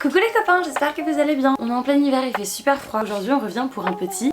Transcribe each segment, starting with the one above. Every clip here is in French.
Coucou les copains, j'espère que vous allez bien. On est en plein hiver, il fait super froid. Aujourd'hui on revient pour un petit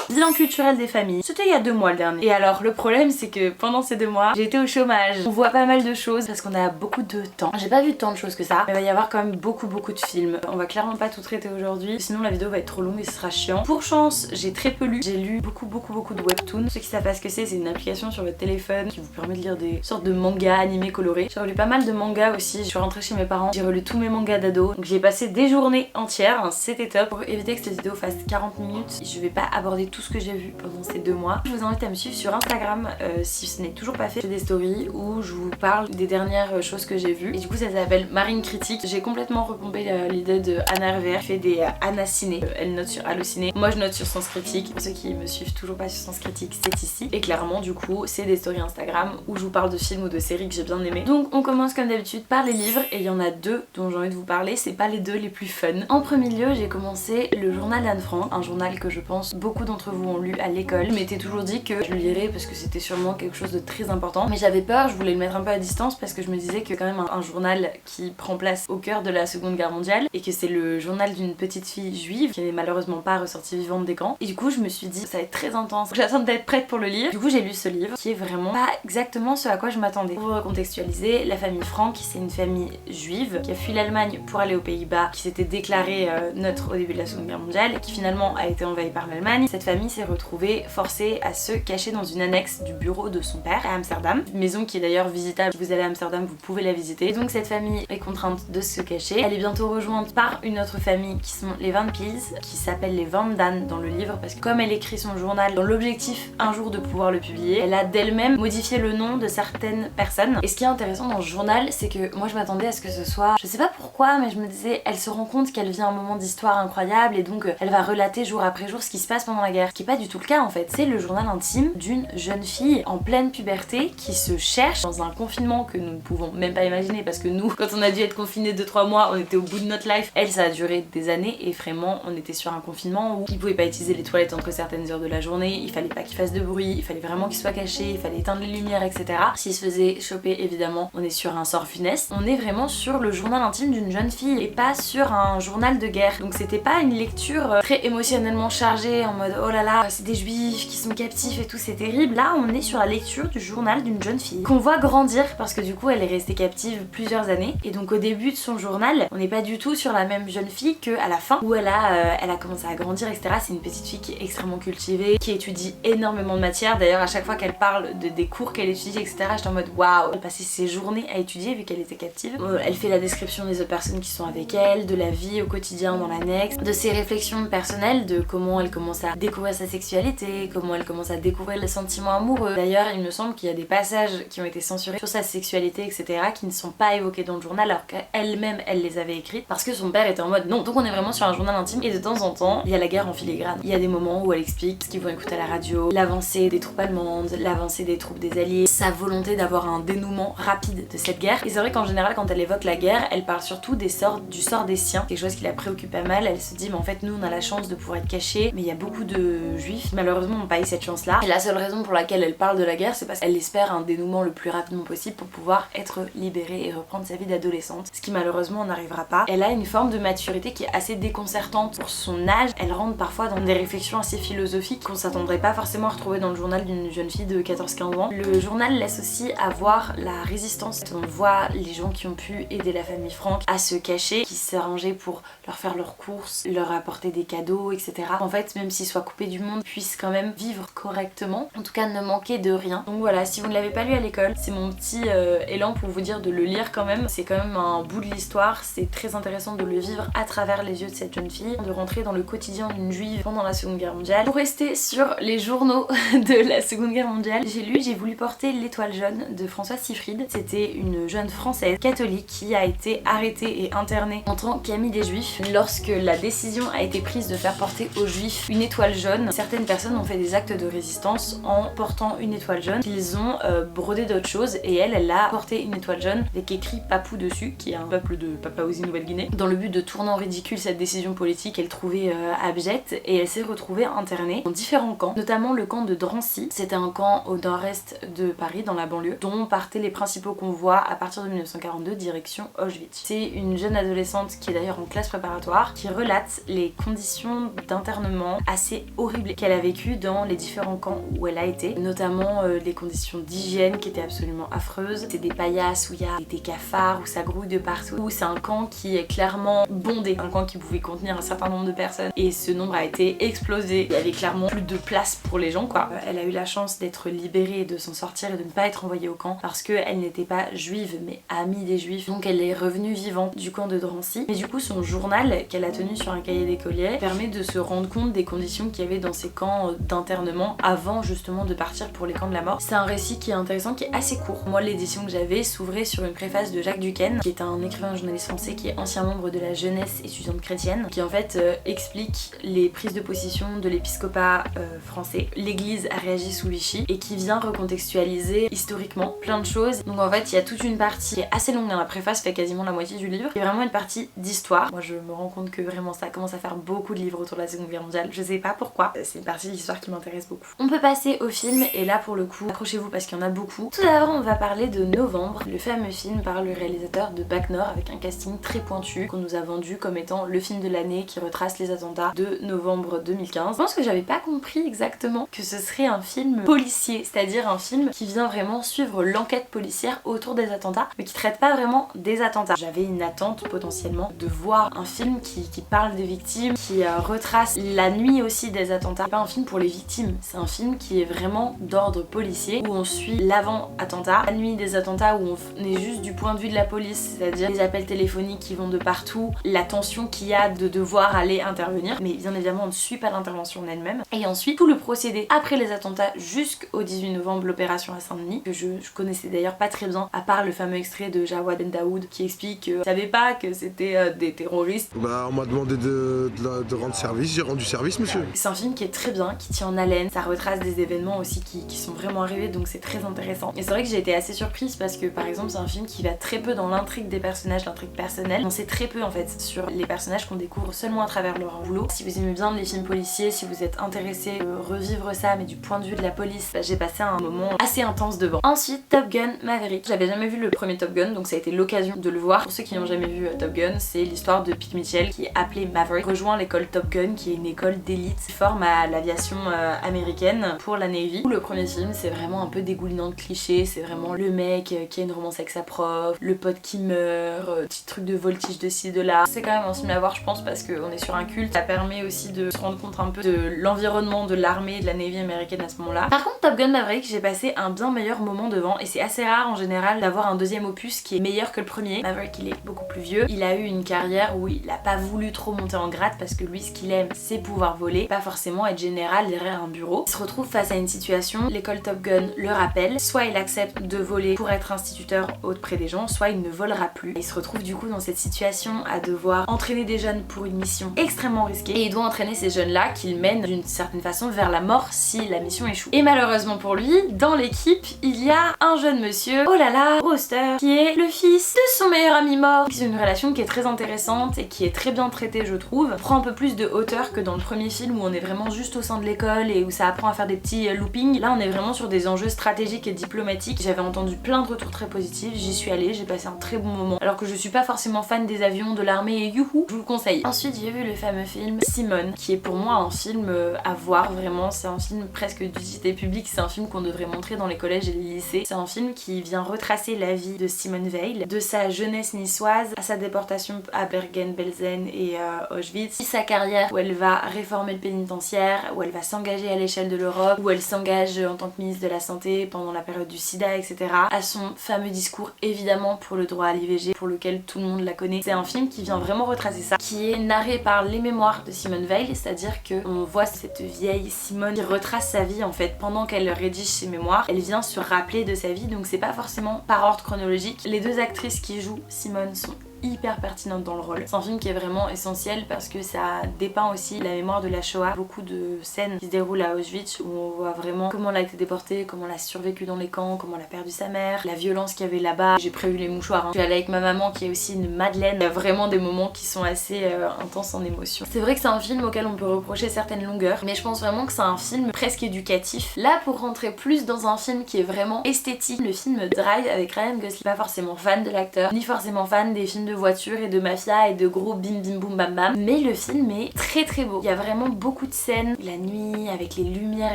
bilan culturel des familles. C'était il y a 2 mois le dernier. Et alors le problème c'est que pendant ces 2 mois j'ai été au chômage. On voit pas mal de choses parce qu'on a beaucoup de temps. J'ai pas vu tant de choses que ça, mais il va y avoir quand même beaucoup de films. On va clairement pas tout traiter aujourd'hui, sinon la vidéo va être trop longue et ce sera chiant. Pour chance j'ai très peu lu. J'ai lu beaucoup de webtoons. Ceux qui savent pas ce que c'est une application sur votre téléphone qui vous permet de lire des sortes de mangas animés colorés. J'ai relu pas mal de mangas aussi. Je suis rentrée chez mes parents, j'ai relu tous mes mangas d'ado. Donc j'ai passé des journées entières, c'était top. Pour éviter que cette vidéo fasse 40 minutes, je vais pas aborder tout ce que j'ai vu pendant ces 2 mois. Je vous invite à me suivre sur Instagram si ce n'est toujours pas fait. Je fais des stories où je vous parle des dernières choses que j'ai vues. Et du coup ça s'appelle Marine Critique. J'ai complètement repompé l'idée de Anna Hervé. Je fais des Anna Ciné. Elle note sur Allociné. Moi je note sur Sens Critique. Pour ceux qui me suivent toujours pas sur Sens Critique, c'est ici. Et clairement du coup c'est des stories Instagram où je vous parle de films ou de séries que j'ai bien aimées. Donc on commence comme d'habitude par les livres et il y en a 2 dont j'ai envie de vous parler. C'est pas les 2 les plus fun. En premier lieu j'ai commencé le journal d'Anne Frank. Un journal que je pense beaucoup d'entre vous ont lu à l'école. Je m'étais toujours dit que je le lirais parce que c'était sûrement quelque chose de très important. Mais j'avais peur, je voulais le mettre un peu à distance parce que je me disais que quand même un journal qui prend place au cœur de la Seconde Guerre mondiale et que c'est le journal d'une petite fille juive qui n'est malheureusement pas ressortie vivante des camps. Et du coup je me suis dit ça va être très intense. J'attends d'être prête pour le lire. Du coup j'ai lu ce livre qui est vraiment pas exactement ce à quoi je m'attendais. Pour recontextualiser, la famille Frank c'est une famille juive qui a fui l'Allemagne pour aller aux Pays-Bas, qui s'était déclarée neutre au début de la Seconde Guerre mondiale et qui finalement a été envahie par l'Allemagne. Cette famille s'est retrouvée forcée à se cacher dans une annexe du bureau de son père à Amsterdam, une maison qui est d'ailleurs visitable. Si vous allez à Amsterdam vous pouvez la visiter. Et donc cette famille est contrainte de se cacher. Elle est bientôt rejointe par une autre famille qui sont les Van Peels, qui s'appellent les Van Dan dans le livre parce que comme elle écrit son journal dans l'objectif un jour de pouvoir le publier, elle a d'elle-même modifié le nom de certaines personnes. Et ce qui est intéressant dans ce journal c'est que moi je m'attendais à ce que ce soit, je sais pas pourquoi, mais je me disais elle se rend compte qu'elle vit un moment d'histoire incroyable et donc elle va relater jour après jour ce qui se passe pendant la guerre, ce qui est pas du tout le cas en fait. C'est le journal intime d'une jeune fille en pleine puberté qui se cherche dans un confinement que nous ne pouvons même pas imaginer parce que nous, quand on a dû être confinés 2-3 mois, on était au bout de notre life. Elle, ça a duré des années et vraiment on était sur un confinement où il pouvait pas utiliser les toilettes entre certaines heures de la journée, il fallait pas qu'il fasse de bruit, il fallait vraiment qu'il soit caché, il fallait éteindre les lumières, etc. S'il se faisait choper, évidemment, on est sur un sort funeste. On est vraiment sur le journal intime d'une jeune fille et pas sur un journal de guerre. Donc c'était pas une lecture très émotionnellement chargée en mode oh là là, c'est des juifs qui sont captifs et tout, c'est terrible. Là on est sur la lecture du journal d'une jeune fille qu'on voit grandir parce que du coup elle est restée captive plusieurs années et donc au début de son journal on n'est pas du tout sur la même jeune fille qu'à la fin où elle a commencé à grandir, etc. C'est une petite fille qui est extrêmement cultivée, qui étudie énormément de matières. D'ailleurs à chaque fois qu'elle parle des cours qu'elle étudie, etc., j'étais en mode waouh, elle passait ses journées à étudier vu qu'elle était captive. Elle fait la description des autres personnes qui sont avec elle, de la vie au quotidien dans l'annexe, de ses réflexions personnelles, de comment elle commence à découvrir sa sexualité, comment elle commence à découvrir les sentiments amoureux. D'ailleurs il me semble qu'il y a des passages qui ont été censurés sur sa sexualité, etc., qui ne sont pas évoqués dans le journal alors qu'elle-même elle les avait écrites parce que son père était en mode non. Donc on est vraiment sur un journal intime et de temps en temps il y a la guerre en filigrane. Il y a des moments où elle explique ce qu'ils vont écouter à la radio, l'avancée des troupes allemandes, l'avancée des troupes des alliés, sa volonté d'avoir un dénouement rapide de cette guerre. Et c'est vrai qu'en général quand elle évoque la guerre elle parle surtout du sort des siens, quelque chose qui la préoccupe pas mal. Elle se dit mais en fait nous on a la chance de pouvoir être cachés, mais il y a beaucoup de juifs qui malheureusement n'ont pas eu cette chance là. Et la seule raison pour laquelle elle parle de la guerre c'est parce qu'elle espère un dénouement le plus rapidement possible pour pouvoir être libérée et reprendre sa vie d'adolescente, ce qui malheureusement n'arrivera pas. Elle a une forme de maturité qui est assez déconcertante pour son âge. Elle rentre parfois dans des réflexions assez philosophiques qu'on s'attendrait pas forcément à retrouver dans le journal d'une jeune fille de 14-15 ans. Le journal laisse aussi avoir la résistance. On voit les gens qui ont pu aider la famille Frank à se cacher, qui s'arrangeaient pour leur faire leurs courses, leur apporter des cadeaux, etc. En fait, même s'ils soient coupés du monde, puissent quand même vivre correctement, en tout cas ne manquer de rien. Donc voilà, si vous ne l'avez pas lu à l'école, c'est mon petit élan pour vous dire de le lire quand même. C'est quand même un bout de l'histoire, c'est très intéressant de le vivre à travers les yeux de cette jeune fille, de rentrer dans le quotidien d'une juive pendant la Seconde Guerre mondiale. Pour rester sur les journaux de la Seconde Guerre mondiale, j'ai voulu porter L'Étoile jaune de Françoise Sifride. C'était une jeune française catholique qui a été arrêtée et internée en tant qu'amie des juifs lorsque la décision a été prise de faire porter aux juifs une étoile jaune jaune, certaines personnes ont fait des actes de résistance en portant une étoile jaune qu'ils ont brodé d'autres choses, et elle a porté une étoile jaune avec écrit Papou dessus, qui est un peuple de Papouasie-Nouvelle-Guinée. Dans le but de tourner en ridicule cette décision politique qu'elle trouvait abjecte, et elle s'est retrouvée internée dans différents camps, notamment le camp de Drancy. C'était un camp au nord-est de Paris, dans la banlieue, dont partaient les principaux convois à partir de 1942 direction Auschwitz. C'est une jeune adolescente qui est d'ailleurs en classe préparatoire qui relate les conditions d'internement assez horribles qu'elle a vécues dans les différents camps où elle a été, notamment les conditions d'hygiène qui étaient absolument affreuses. C'est des paillasses où il y a des cafards, où ça grouille de partout, où c'est un camp qui est clairement bondé, un camp qui pouvait contenir un certain nombre de personnes, et ce nombre a été explosé. Il y avait clairement plus de place pour les gens, quoi. Elle a eu la chance d'être libérée et de s'en sortir et de ne pas être envoyée au camp parce qu'elle n'était pas juive mais amie des juifs, donc elle est revenue vivante du camp de Drancy. Mais du coup son journal qu'elle a tenu sur un cahier d'écolier permet de se rendre compte des conditions qu'il y avait dans ces camps d'internement avant justement de partir pour les camps de la mort. C'est un récit qui est intéressant, qui est assez court. Moi l'édition que j'avais s'ouvrait sur une préface de Jacques Duquesne, qui est un écrivain journaliste français qui est ancien membre de la jeunesse étudiante chrétienne, qui en fait explique les prises de position de l'épiscopat français. L'église a réagi sous Vichy et qui vient recontextualiser historiquement plein de choses. Donc en fait il y a toute une partie qui est assez longue, hein. La préface fait quasiment la moitié du livre, qui est vraiment une partie d'histoire. Moi je me rends compte que vraiment ça commence à faire beaucoup de livres autour de la Seconde Guerre mondiale, je sais pas pourquoi, c'est une partie d'histoire qui m'intéresse beaucoup. On peut passer au film, et là pour le coup accrochez-vous parce qu'il y en a beaucoup. Tout d'abord on va parler de Novembre, le fameux film par le réalisateur de Bac Nord, avec un casting très pointu qu'on nous a vendu comme étant le film de l'année qui retrace les attentats de novembre 2015. Je pense que j'avais pas compris exactement que ce serait un film policier, c'est-à-dire un film qui vient vraiment suivre l'enquête policière autour des attentats, mais qui traite pas vraiment des attentats. J'avais une attente potentiellement de voir un film qui parle des victimes, qui retrace la nuit aussi des attentats. C'est pas un film pour les victimes, c'est un film qui est vraiment d'ordre policier, où on suit l'avant-attentat, la nuit des attentats, où on est juste du point de vue de la police, c'est-à-dire les appels téléphoniques qui vont de partout, la tension qu'il y a de devoir aller intervenir, mais bien évidemment on ne suit pas l'intervention en elle-même. Et ensuite tout le procédé après les attentats jusqu'au 18 novembre, l'opération à Saint-Denis, que je connaissais d'ailleurs pas très bien, à part le fameux extrait de Jawad Ben Daoud qui explique que je savais pas que c'était des terroristes. Bah on m'a demandé de rendre service, j'ai rendu service monsieur. C'est un film qui est très bien, qui tient en haleine, ça retrace des événements aussi qui sont vraiment arrivés, donc c'est très intéressant. Et c'est vrai que j'ai été assez surprise parce que par exemple c'est un film qui va très peu dans l'intrigue des personnages, l'intrigue personnelle. On sait très peu en fait sur les personnages qu'on découvre seulement à travers leur boulot. Si vous aimez bien les films policiers, si vous êtes intéressé de revivre ça mais du point de vue de la police, bah, j'ai passé un moment assez intense devant. Ensuite Top Gun Maverick. J'avais jamais vu le premier Top Gun, donc ça a été l'occasion de le voir. Pour ceux qui n'ont jamais vu Top Gun, c'est l'histoire de Pete Mitchell qui est appelé Maverick, rejoint l'école Top Gun qui est une école d'élite qui forme à l'aviation américaine pour la Navy. Le premier film c'est vraiment un peu dégoulinant de clichés, c'est vraiment le mec qui a une romance avec sa prof, le pote qui meurt, petit truc de voltige de ci de là. C'est quand même un film à voir je pense parce qu'on est sur un culte, ça permet aussi de se rendre compte un peu de l'environnement de l'armée et de la Navy américaine à ce moment-là. Par contre Top Gun Maverick, j'ai passé un bien meilleur moment devant, et c'est assez rare en général d'avoir un deuxième opus qui est meilleur que le premier. Maverick il est beaucoup plus vieux, il a eu une carrière où il a pas voulu trop monter en grade parce que lui ce qu'il aime c'est pouvoir voler, pas forcément être général derrière un bureau. Il se retrouve face à une situation, l'école Top Gun le rappelle, soit il accepte de voler pour être instituteur auprès des gens, soit il ne volera plus. Et il se retrouve du coup dans cette situation à devoir entraîner des jeunes pour une mission extrêmement risquée, et il doit entraîner ces jeunes là qu'il mène d'une certaine façon vers la mort si la mission échoue. Et malheureusement pour lui, dans l'équipe il y a un jeune monsieur, oh là là, Brewster, qui est le fils de son meilleur ami mort. C'est une relation qui est très intéressante et qui est très bien traitée je trouve. On prend un peu plus de hauteur que dans le premier film où on est vraiment juste au sein de l'école et où ça apprend à faire des petits loopings. Là on est vraiment sur des enjeux stratégiques et diplomatiques. J'avais entendu plein de retours très positifs, j'y suis allée, j'ai passé un très bon moment. Alors que je suis pas forcément fan des avions, de l'armée et youhou, je vous le conseille. Ensuite j'ai vu le fameux film Simone, qui est pour moi un film à voir vraiment. C'est un film presque d'utilité publique, c'est un film qu'on devrait montrer dans les collèges et les lycées. C'est un film qui vient retracer la vie de Simone Veil, de sa jeunesse niçoise à sa déportation à Bergen-Belsen et Auschwitz, sa carrière où elle va réformer le pénitentiaire, où elle va s'engager à l'échelle de l'Europe, où elle s'engage en tant que ministre de la Santé pendant la période du sida, etc. À son fameux discours évidemment pour le droit à l'IVG, pour lequel tout le monde la connaît. C'est un film qui vient vraiment retracer ça, qui est narré par les mémoires de Simone Veil, c'est-à-dire qu'on voit cette vieille Simone qui retrace sa vie en fait pendant qu'elle rédige ses mémoires. Elle vient se rappeler de sa vie, donc c'est pas forcément par ordre chronologique. Les deux actrices qui jouent Simone sont hyper pertinente dans le rôle. C'est un film qui est vraiment essentiel parce que ça dépeint aussi la mémoire de la Shoah. Beaucoup de scènes qui se déroulent à Auschwitz où on voit vraiment comment elle a été déportée, comment elle a survécu dans les camps, comment elle a perdu sa mère, la violence qu'il y avait là-bas. J'ai prévu les mouchoirs, hein. Je suis allée avec ma maman qui est aussi une madeleine. Il y a vraiment des moments qui sont assez intenses en émotion. C'est vrai que c'est un film auquel on peut reprocher certaines longueurs, mais je pense vraiment que c'est un film presque éducatif. Là, pour rentrer plus dans un film qui est vraiment esthétique, le film Drive avec Ryan Gosling. Pas forcément fan de l'acteur, ni forcément fan des films de voiture et de mafia et de gros bim bim boum bam bam, mais le film est très très beau. Il y a vraiment beaucoup de scènes, la nuit avec les lumières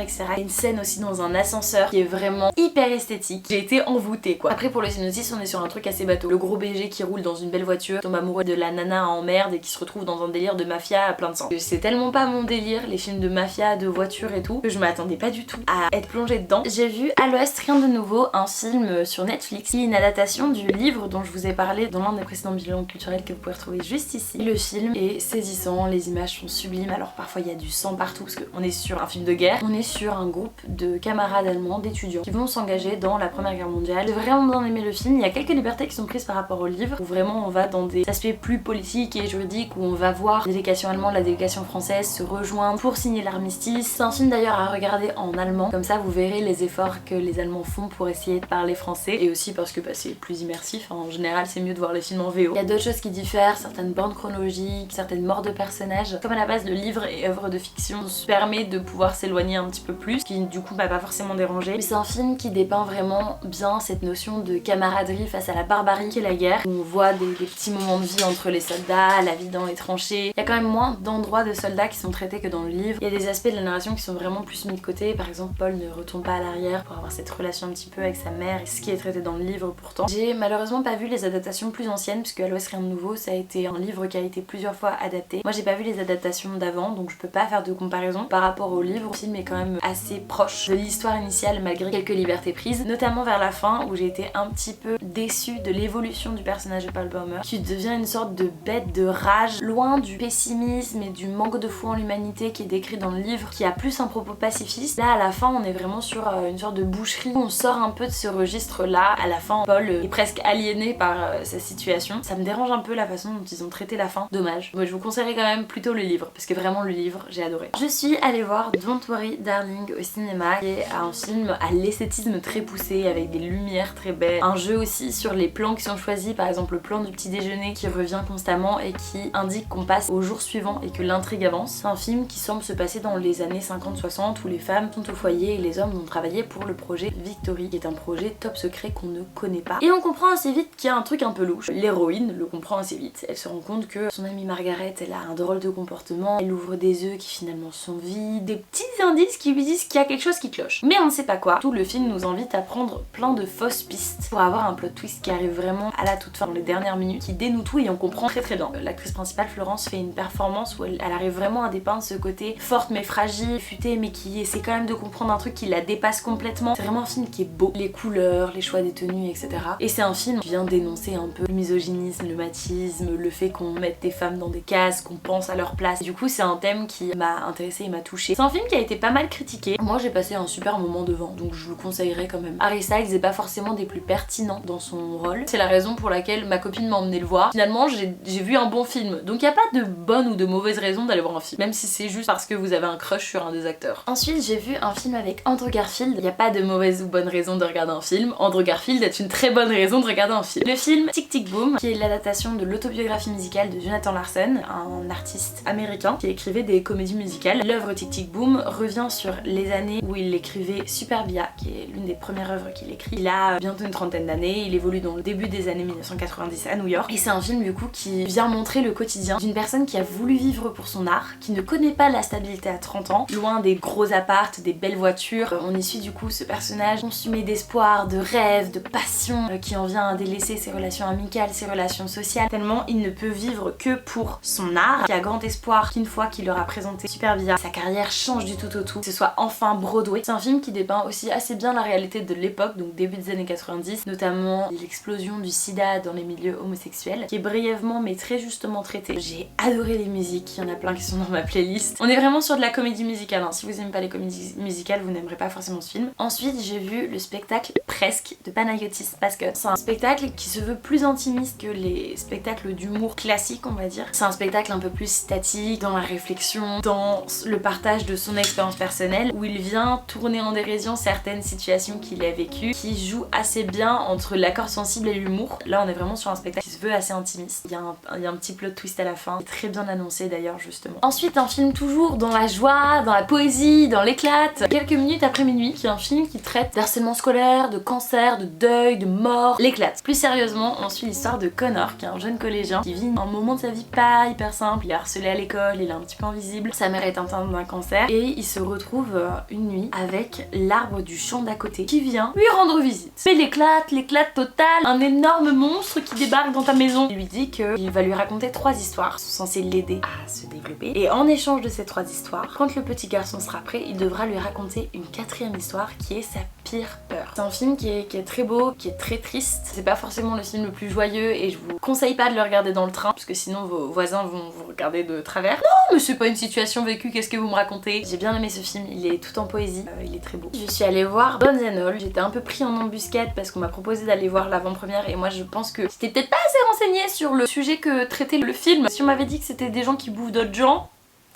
etc. Il y a une scène aussi dans un ascenseur qui est vraiment hyper esthétique. J'ai été envoûtée quoi. Après pour le synopsis on est sur un truc assez bateau. Le gros BG qui roule dans une belle voiture tombe amoureux de la nana en merde et qui se retrouve dans un délire de mafia à plein de sang. C'est tellement pas mon délire les films de mafia, de voiture et tout, que je m'attendais pas du tout à être plongée dedans. J'ai vu À l'Ouest rien de nouveau, un film sur Netflix, qui est une adaptation du livre dont je vous ai parlé dans l'un des précédents bilans culturels que vous pouvez retrouver juste ici. Le film est saisissant, les images sont sublimes, alors parfois il y a du sang partout parce qu'on est sur un film de guerre, on est sur un groupe de camarades allemands, d'étudiants qui vont s'engager dans la Première Guerre mondiale. J'ai vraiment bien aimé le film, il y a quelques libertés qui sont prises par rapport au livre où vraiment on va dans des aspects plus politiques et juridiques où on va voir la délégation allemande, la délégation française se rejoindre pour signer l'armistice. C'est un film d'ailleurs à regarder en allemand, comme ça vous verrez les efforts que les Allemands font pour essayer de parler français et aussi parce que c'est plus immersif, en général c'est mieux de voir les films en VO. Il y a d'autres choses qui diffèrent, certaines bornes chronologiques, certaines morts de personnages. Comme à la base le livre et œuvre de fiction se permet de pouvoir s'éloigner un petit peu plus, ce qui du coup m'a pas forcément dérangé. Mais c'est un film qui dépeint vraiment bien cette notion de camaraderie face à la barbarie qu'est la guerre, où on voit des petits moments de vie entre les soldats, la vie dans les tranchées. Il y a quand même moins d'endroits de soldats qui sont traités que dans le livre. Il y a des aspects de la narration qui sont vraiment plus mis de côté, par exemple Paul ne retourne pas à l'arrière pour avoir cette relation un petit peu avec sa mère, ce qui est traité dans le livre pourtant. J'ai malheureusement pas vu les adaptations plus anciennes puisque À l'Ouest rien de nouveau ça a été un livre qui a été plusieurs fois adapté. Moi j'ai pas vu les adaptations d'avant donc je peux pas faire de comparaison par rapport au livre. Le film est quand même assez proche de l'histoire initiale malgré quelques libertés prises, notamment vers la fin où j'ai été un petit peu déçue de l'évolution du personnage de Paul Bäumer qui devient une sorte de bête de rage, loin du pessimisme et du manque de foi en l'humanité qui est décrit dans le livre, qui a plus un propos pacifiste. Là à la fin on est vraiment sur une sorte de boucherie, on sort un peu de ce registre là. À la fin Paul est presque aliéné par sa situation. Ça me dérange un peu la façon dont ils ont traité la fin, dommage. Moi je vous conseillerais quand même plutôt le livre parce que vraiment le livre j'ai adoré. Je suis allée voir Don't Worry Darling au cinéma qui est un film à l'esthétisme très poussé avec des lumières très belles, un jeu aussi sur les plans qui sont choisis, par exemple le plan du petit déjeuner qui revient constamment et qui indique qu'on passe au jour suivant et que l'intrigue avance. C'est un film qui semble se passer dans les années 50-60 où les femmes sont au foyer et les hommes vont travailler pour le projet Victory qui est un projet top secret qu'on ne connaît pas. Et on comprend assez vite qu'il y a un truc un peu louche. L'héroïne le comprend assez vite. Elle se rend compte que son amie Margaret elle a un drôle de comportement, elle ouvre des œufs qui finalement sont vides, des petits indices qui lui disent qu'il y a quelque chose qui cloche. Mais on ne sait pas quoi. Tout le film nous invite à prendre plein de fausses pistes pour avoir un plot twist qui arrive vraiment à la toute fin, dans les dernières minutes, qui dénoue tout et on comprend très très bien. L'actrice principale Florence fait une performance où elle arrive vraiment à dépeindre ce côté forte mais fragile, futée mais qui essaie quand même de comprendre un truc qui la dépasse complètement. C'est vraiment un film qui est beau. Les couleurs, les choix des tenues, etc. Et c'est un film qui vient dénoncer un peu le misogynisme, le machisme, le fait qu'on mette des femmes dans des cases, qu'on pense à leur place. Du coup c'est un thème qui m'a intéressée et m'a touchée. C'est un film qui a été pas mal critiqué. Moi j'ai passé un super moment devant, donc je le conseillerais quand même. Harry Styles est pas forcément des plus pertinents dans son rôle. C'est la raison pour laquelle ma copine m'a emmené le voir. Finalement j'ai vu un bon film, donc y a pas de bonne ou de mauvaise raison d'aller voir un film, même si c'est juste parce que vous avez un crush sur un des acteurs. Ensuite j'ai vu un film avec Andrew Garfield. Y a pas de mauvaise ou bonne raison de regarder un film. Andrew Garfield est une très bonne raison de regarder un film. Le film Tic Tic Boom, qui est l'adaptation de l'autobiographie musicale de Jonathan Larson, un artiste américain qui écrivait des comédies musicales. L'œuvre Tic Tic Boom revient sur les années où il écrivait Superbia, qui est l'une des premières œuvres qu'il écrit. Il a bientôt une trentaine d'années, il évolue dans le début des années 1990 à New York. Et c'est un film du coup qui vient montrer le quotidien d'une personne qui a voulu vivre pour son art, qui ne connaît pas la stabilité à 30 ans, loin des gros appartes, des belles voitures. On y suit du coup ce personnage consumé d'espoir, de rêve, de passion, qui en vient à délaisser ses relations amicales, ses relations sociales, tellement il ne peut vivre que pour son art, qui a grand espoir qu'une fois qu'il aura présenté Superbia, sa carrière change du tout au tout, que ce soit enfin Broadway. C'est un film qui dépeint aussi assez bien la réalité de l'époque, donc début des années 90, notamment l'explosion du sida dans les milieux homosexuels, qui est brièvement mais très justement traité. J'ai adoré les musiques, il y en a plein qui sont dans ma playlist. On est vraiment sur de la comédie musicale, hein. Si vous aimez pas les comédies musicales, vous n'aimerez pas forcément ce film. Ensuite j'ai vu le spectacle Presque de Panayotis Pascal. C'est un spectacle qui se veut plus intimiste que les spectacles d'humour classiques, on va dire. C'est un spectacle un peu plus statique, dans la réflexion, dans le partage de son expérience personnelle, où il vient tourner en dérision certaines situations qu'il a vécues, qui joue assez bien entre l'accord sensible et l'humour. Là on est vraiment sur un spectacle qui se veut assez intimiste. Il y a un petit plot twist à la fin, très bien annoncé d'ailleurs justement. Ensuite un film toujours dans la joie, dans la poésie, dans l'éclate. Quelques minutes après minuit, qui est un film qui traite d'harcèlement scolaire, de cancer, de deuil, de mort, l'éclate. Plus sérieusement, on suit l'histoire de Connor, qui est un jeune collégien qui vit un moment de sa vie pas hyper simple. Il est harcelé à l'école, il est un petit peu invisible, sa mère est atteinte d'un cancer et il se retrouve une nuit avec l'arbre du champ d'à côté qui vient lui rendre visite. Mais l'éclate totale, un énorme monstre qui débarque dans ta maison. Il lui dit qu'il va lui raconter 3 histoires qui sont censées l'aider à se développer et en échange de ces 3 histoires, quand le petit garçon sera prêt, il devra lui raconter une 4e histoire qui est sa pire peur. C'est un film qui est très beau, qui est très triste. C'est pas forcément le film le plus joyeux et je vous conseille pas de le regarder dans le train parce que sinon vos voisins vont vous regarder de travers. Non mais c'est pas une situation vécue, qu'est-ce que vous me racontez? J'ai bien aimé ce film, il est tout en poésie, il est très beau. Je suis allée voir Bones & All, j'étais un peu pris en embuscade parce qu'on m'a proposé d'aller voir l'avant-première et moi je pense que j'étais peut-être pas assez renseignée sur le sujet que traitait le film. Si on m'avait dit que c'était des gens qui bouffent d'autres gens,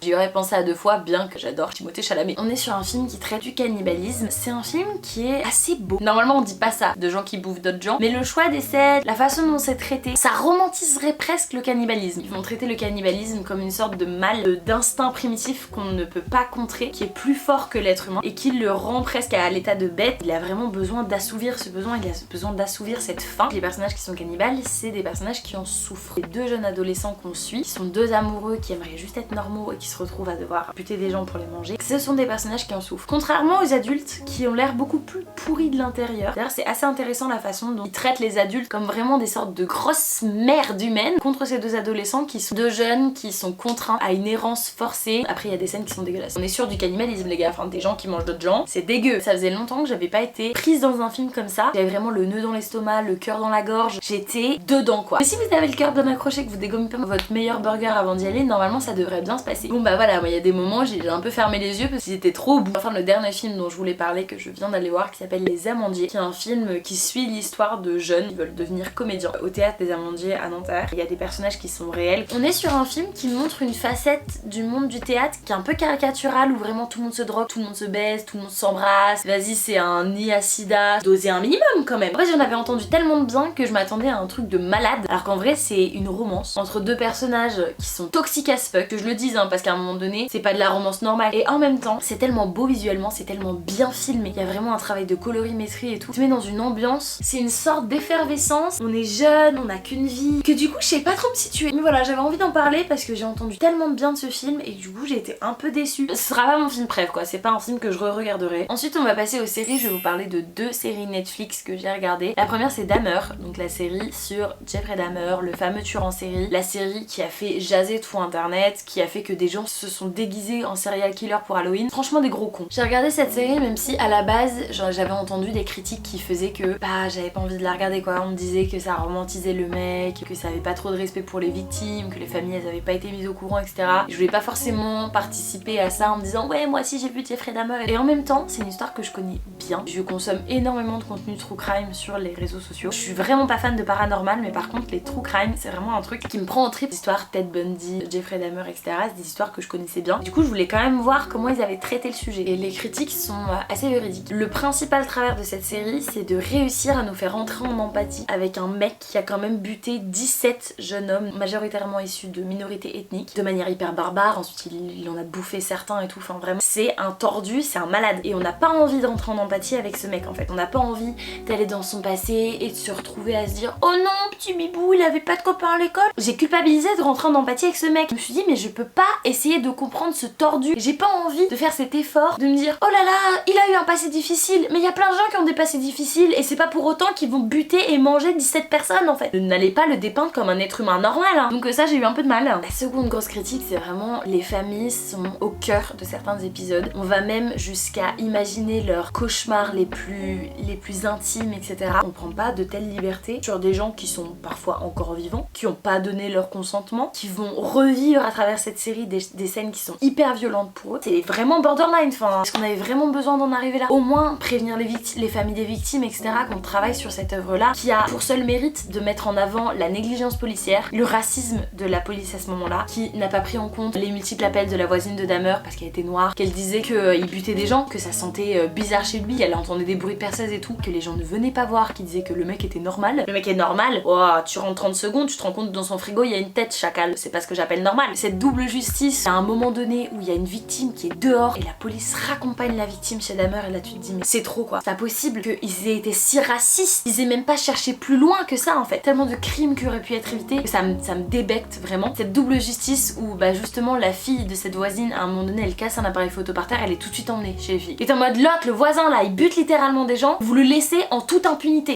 j'y aurais pensé à 2 fois, bien que j'adore Timothée Chalamet. On est sur un film qui traite du cannibalisme. C'est un film qui est assez beau. Normalement on dit pas ça de gens qui bouffent d'autres gens, mais le choix des scènes, la façon dont c'est traité, ça romantiserait presque le cannibalisme. Ils vont traiter le cannibalisme comme une sorte de mal, d'instinct primitif qu'on ne peut pas contrer, qui est plus fort que l'être humain et qui le rend presque à l'état de bête. Il a vraiment besoin d'assouvir ce besoin, il a besoin d'assouvir cette faim. Les personnages qui sont cannibales, c'est des personnages qui en souffrent. Les 2 jeunes adolescents qu'on suit, qui sont 2 amoureux qui aimeraient juste être normaux et qui se retrouvent à devoir buter des gens pour les manger, ce sont des personnages qui en souffrent. Contrairement aux adultes qui ont l'air beaucoup plus pourris de l'intérieur. D'ailleurs c'est assez intéressant la façon dont ils traitent les adultes comme vraiment des sortes de grosses merdes humaines contre ces 2 adolescents qui sont 2 jeunes qui sont contraints à une errance forcée. Après il y a des scènes qui sont dégueulasses. On est sur du cannibalisme les gars, enfin des gens qui mangent d'autres gens, c'est dégueu. Ça faisait longtemps que j'avais pas été prise dans un film comme ça. J'avais vraiment le nœud dans l'estomac, le cœur dans la gorge, j'étais dedans quoi. Mais si vous avez le cœur bien accroché, que vous dégommez pas votre meilleur burger avant d'y aller, normalement ça devrait bien se passer. Bon bah voilà, il y a des moments j'ai un peu fermé les yeux parce qu'ils étaient trop au bout. Enfin le dernier film dont je voulais parler que je viens d'aller voir qui s'appelle Les Amandiers, qui est un film qui suit l'histoire de jeunes qui veulent devenir comédiens au théâtre des Amandiers à Nanterre. Il y a des personnages qui sont réels. On est sur un film qui montre une facette du monde du théâtre qui est un peu caricaturale où vraiment tout le monde se drogue, tout le monde se baise, tout le monde s'embrasse. Vas-y c'est un nid à sida, doser un minimum quand même. En fait j'en avais entendu tellement de bien que je m'attendais à un truc de malade alors qu'en vrai c'est une romance entre 2 personnages qui sont toxiques as fuck, que je le dise parce qu'à un moment donné c'est pas de la romance normale et en même temps c'est tellement beau visuellement, c'est tellement bien filmé, il y a vraiment un travail de colorimétrie et tout, tu mets dans une ambiance, c'est une sorte d'effervescence, on est jeune, on n'a qu'une vie, que du coup je sais pas trop me situer. Mais voilà, j'avais envie d'en parler parce que j'ai entendu tellement de bien de ce film et du coup j'ai été un peu déçue. Ce sera pas mon film préf quoi, c'est pas un film que je re-regarderai. Ensuite on va passer aux séries, je vais vous parler de 2 séries Netflix que j'ai regardées. La première c'est Dahmer, donc la série sur Jeffrey Dahmer, le fameux tueur en série, la série qui a fait jaser tout internet, qui a fait que des gens se sont déguisés en serial killer pour Halloween. Franchement des gros cons. J'ai regardé cette série même si à la base j'avais entendu des critiques qui faisaient que bah j'avais pas envie de la regarder quoi. On me disait que ça romantisait le mec, que ça avait pas trop de respect pour les victimes, que les familles elles avaient pas été mises au courant etc. Et je voulais pas forcément participer à ça en me disant ouais moi aussi j'ai vu Jeffrey Dahmer. Et en même temps c'est une histoire que je connais bien. Je consomme énormément de contenu true crime sur les réseaux sociaux. Je suis vraiment pas fan de paranormal mais par contre les true crime c'est vraiment un truc qui me prend en trip. L'histoire Ted Bundy, Jeffrey Dahmer etc. C'est des histoires que je connaissais bien. Du coup je voulais quand même voir comment ils avaient traité le sujet. Et les critiques sont assez véridiques. Le principal travers de cette série c'est de réussir à nous faire entrer en empathie avec un mec qui a quand même buté 17 jeunes hommes majoritairement issus de minorités ethniques de manière hyper barbare. Ensuite il en a bouffé certains et tout. Enfin vraiment c'est un tordu, c'est un malade. Et on n'a pas envie de rentrer en empathie avec ce mec en fait. On n'a pas envie d'aller dans son passé et de se retrouver à se dire oh non petit bibou il avait pas de copain à l'école. J'ai culpabilisé de rentrer en empathie avec ce mec. Je me suis dit mais je peux pas essayer de comprendre ce tordu. J'ai pas envie de faire cet effort de me dire oh là là il a eu un passé difficile. Mais il y a plein de gens qui ont des passés difficiles et c'est pas pour autant qu'ils vont buter et manger 17 personnes en fait. N'allez pas le dépeindre comme un être humain normal hein. Donc ça j'ai eu un peu de mal. La seconde grosse critique c'est vraiment les familles sont au cœur de certains épisodes. On va même jusqu'à imaginer leurs cauchemars les plus intimes etc. On prend pas de telles libertés sur des gens qui sont parfois encore vivants, qui ont pas donné leur consentement, qui vont revivre à travers cette série des scènes qui sont hyper violentes pour eux. C'est vraiment borderline, enfin, est-ce qu'on avait vraiment besoin d'en arriver là? Au moins prévenir les familles des victimes, etc. Qu'on travaille sur cette œuvre là qui a pour seul mérite de mettre en avant la négligence policière, le racisme de la police à ce moment-là, qui n'a pas pris en compte les multiples appels de la voisine de Dahmer parce qu'elle était noire, qu'elle disait qu'il butait des gens, que ça sentait bizarre chez lui, elle entendait des bruits de perceuses et tout, que les gens ne venaient pas voir, qui disaient que le mec était normal. Le mec est normal, oh, tu rentres 30 secondes, tu te rends compte que dans son frigo il y a une tête, chacal, c'est pas ce que j'appelle normal. Cette double justice, à un moment donné où il y a une victime qui est dehors et la police raccompagne la victime chez Dahmer, et là tu te dis mais c'est trop quoi, c'est pas possible qu'ils aient été si racistes, ils aient même pas cherché plus loin que ça en fait, tellement de crimes qui auraient pu être évités que ça me débecte vraiment. Cette double justice où bah justement la fille de cette voisine à un moment donné elle casse un appareil photo par terre, elle est tout de suite emmenée chez les filles. Et en mode l'autre, le voisin là, il bute littéralement des gens, vous le laissez en toute impunité.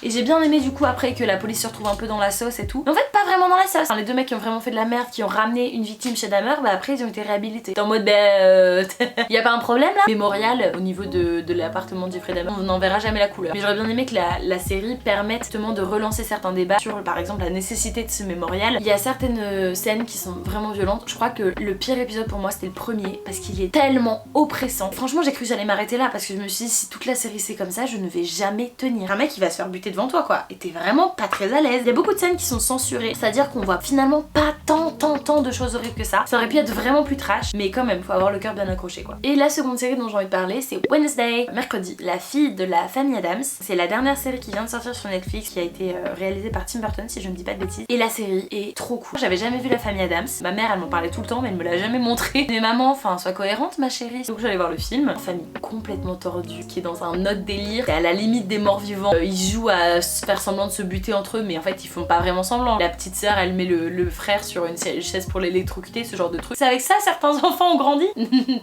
Et j'ai bien aimé du coup après que la police se retrouve un peu dans la sauce et tout. Mais en fait pas vraiment dans la sauce. Enfin, les deux mecs qui ont vraiment fait de la merde, qui ont ramené une victime chez Dahmer, bah après ils ont été réhabilités. T'es en mode y a pas un problème là? Mémorial au niveau de l'appartement de Jeffrey Dahmer, on n'en verra jamais la couleur. Mais j'aurais bien aimé que la série permette justement de relancer certains débats sur par exemple la nécessité de ce mémorial. Il y a certaines scènes qui sont vraiment violentes. Je crois que le pire épisode pour moi c'était le premier parce qu'il est tellement oppressant. Franchement j'ai cru que j'allais m'arrêter là parce que je me suis dit si toute la série c'est comme ça je ne vais jamais tenir. Un mec il va se faire buter devant toi quoi, et t'es vraiment pas très à l'aise. Il y a beaucoup de scènes qui sont censurées, c'est-à-dire qu'on voit finalement pas tant de choses horribles que ça. Ça aurait pu être vraiment plus trash, mais quand même faut avoir le cœur bien accroché quoi. Et la seconde série dont j'ai envie de parler c'est Wednesday, mercredi, la fille de la famille Addams. C'est la dernière série qui vient de sortir sur Netflix qui a été réalisée par Tim Burton si je ne dis pas de bêtises. Et la série est trop cool. J'avais jamais vu la famille Addams, ma mère elle m'en parlait tout le temps mais elle me l'a jamais montré. Mais maman, enfin sois cohérente ma chérie. Donc j'allais voir le film. Une famille complètement tordue qui est dans un autre délire, à la limite des morts vivants. Ils jouent à faire semblant de se buter entre eux mais en fait ils font pas vraiment semblant. La petite sœur elle met le frère sur une chaise pour l'électrocuter, ce genre de truc. C'est avec ça certains enfants ont grandi.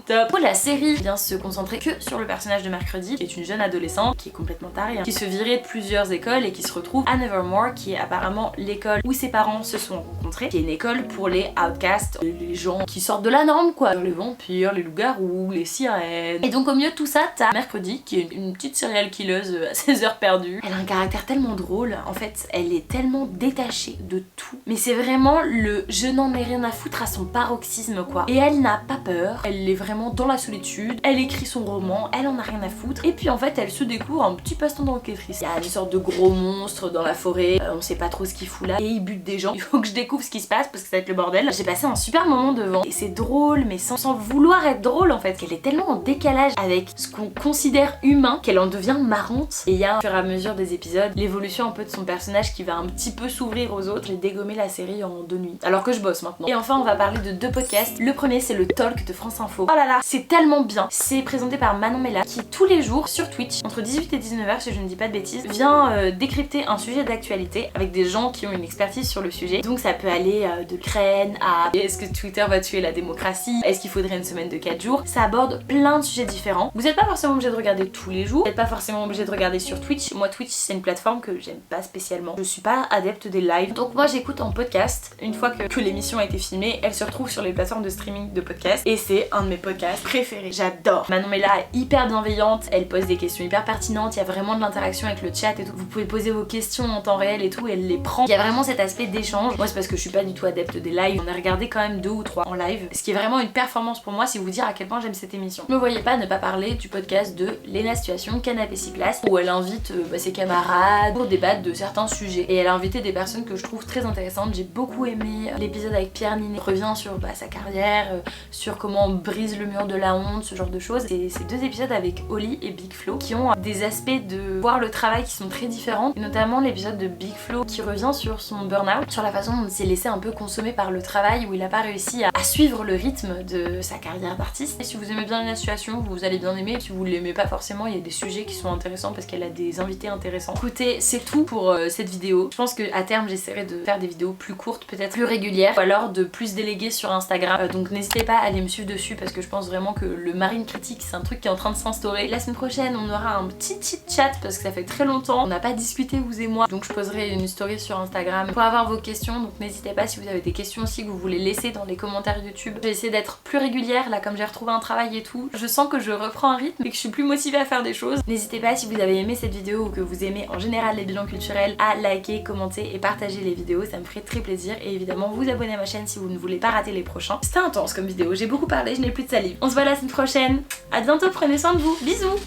Top. La série vient se concentrer que sur le personnage de Mercredi qui est une jeune adolescente qui est complètement tarée, qui se virait de plusieurs écoles et qui se retrouve à Nevermore qui est apparemment l'école où ses parents se sont rencontrés, qui est une école pour les outcasts, les gens qui sortent de la norme quoi, les vampires, les loups-garous, les sirènes. Et donc au milieu de tout ça t'as Mercredi qui est une petite serial killeuse à ses heures perdues. Elle a un caractère tellement drôle, en fait elle est tellement détachée de tout, mais c'est vraiment le je n'en ai rien à foutre à son paroxysme quoi. Et elle n'a pas peur, elle est vraiment dans la solitude, elle écrit son roman, elle en a rien à foutre, et puis en fait elle se découvre un petit passe-temps d'enquêtrice. Il y a une sorte de gros monstre dans la forêt, on sait pas trop ce qu'il fout là, et il bute des gens, il faut que je découvre ce qui se passe parce que ça va être le bordel. J'ai passé un super moment devant, et c'est drôle mais sans vouloir être drôle en fait, qu'elle est tellement en décalage avec ce qu'on considère humain qu'elle en devient marrante. Et il y a au fur et à mesure des épisodes l'évolution un peu de son personnage qui va un petit peu s'ouvrir aux autres. J'ai dégommé la série en 2 nuits alors que je bosse maintenant. Et enfin on va parler de 2 podcasts. Le premier c'est le Talk de France Info. Oh là là, c'est tellement bien. C'est présenté par Manon Mella qui tous les jours sur Twitch entre 18 et 19h si je ne dis pas de bêtises vient décrypter un sujet d'actualité avec des gens qui ont une expertise sur le sujet. Donc ça peut aller de l'Ukraine à est-ce que Twitter va tuer la démocratie, est-ce qu'il faudrait une semaine de 4 jours. Ça aborde plein de sujets différents. Vous n'êtes pas forcément obligé de regarder tous les jours, vous n'êtes pas forcément obligé de regarder sur Twitch. Moi Twitch c'est une plateforme que j'aime pas spécialement. Je suis pas adepte des lives, donc moi j'écoute en podcast. Une fois que l'émission a été filmée, elle se retrouve sur les plateformes de streaming de podcasts et c'est un de mes podcasts préférés. J'adore. Manon Mella est hyper bienveillante, elle pose des questions hyper pertinentes, il y a vraiment de l'interaction avec le chat et tout. Vous pouvez poser vos questions en temps réel et tout et elle les prend. Il y a vraiment cet aspect d'échange. Moi c'est parce que je suis pas du tout adepte des lives. On a regardé quand même 2 ou 3 en live, ce qui est vraiment une performance pour moi, si vous dire à quel point j'aime cette émission. Ne me voyez pas ne pas parler du podcast de Léna Situation, Canapé 6 places, où elle invite ses camarades pour débattre de certains sujets. Et elle a invité des personnes que je trouve très intéressantes. J'ai beaucoup aimé l'épisode avec Pierre Ninet, qui revient sur sa carrière, sur comment on brise le mur de la honte, ce genre de choses. Et ces 2 épisodes avec Oli et Big Flo qui ont des aspects de voir le travail qui sont très différents, et notamment l'épisode de Big Flo qui revient sur son burn-out, sur la façon dont il s'est laissé un peu consommer par le travail, où il a pas réussi à suivre le rythme de sa carrière d'artiste. Et si vous aimez bien la situation, vous allez bien aimer. Si vous l'aimez pas forcément, il y a des sujets qui sont intéressants parce qu'elle a des invités intéressants. Écoutez, c'est tout pour cette vidéo. Je pense qu'à terme j'essaierai de faire des vidéos plus courtes, peut-être plus régulières, ou alors de plus déléguer sur Instagram. Donc n'hésitez pas à aller me suivre dessus parce que je pense vraiment que le Marine Critique c'est un truc qui est en train de s'instaurer. La semaine prochaine on aura un petit chat parce que ça fait très longtemps, on n'a pas discuté vous et moi, donc je poserai une story sur Instagram pour avoir vos questions. Donc n'hésitez pas si vous avez des questions aussi que vous voulez laisser dans les commentaires YouTube. Je vais essayer d'être plus régulière là, comme j'ai retrouvé un travail et tout. Je sens que je reprends un rythme et que je suis plus motivée à faire des choses. N'hésitez pas si vous avez aimé cette vidéo ou que vous aimez en général les bilans culturels à liker, commenter et partager les vidéos, ça me ferait très plaisir. Et évidemment vous abonner à ma chaîne si vous ne voulez pas rater les prochains. C'était intense comme vidéo, j'ai beaucoup parlé, je n'ai plus de salive. On se voit la semaine prochaine, à bientôt, prenez soin de vous, bisous.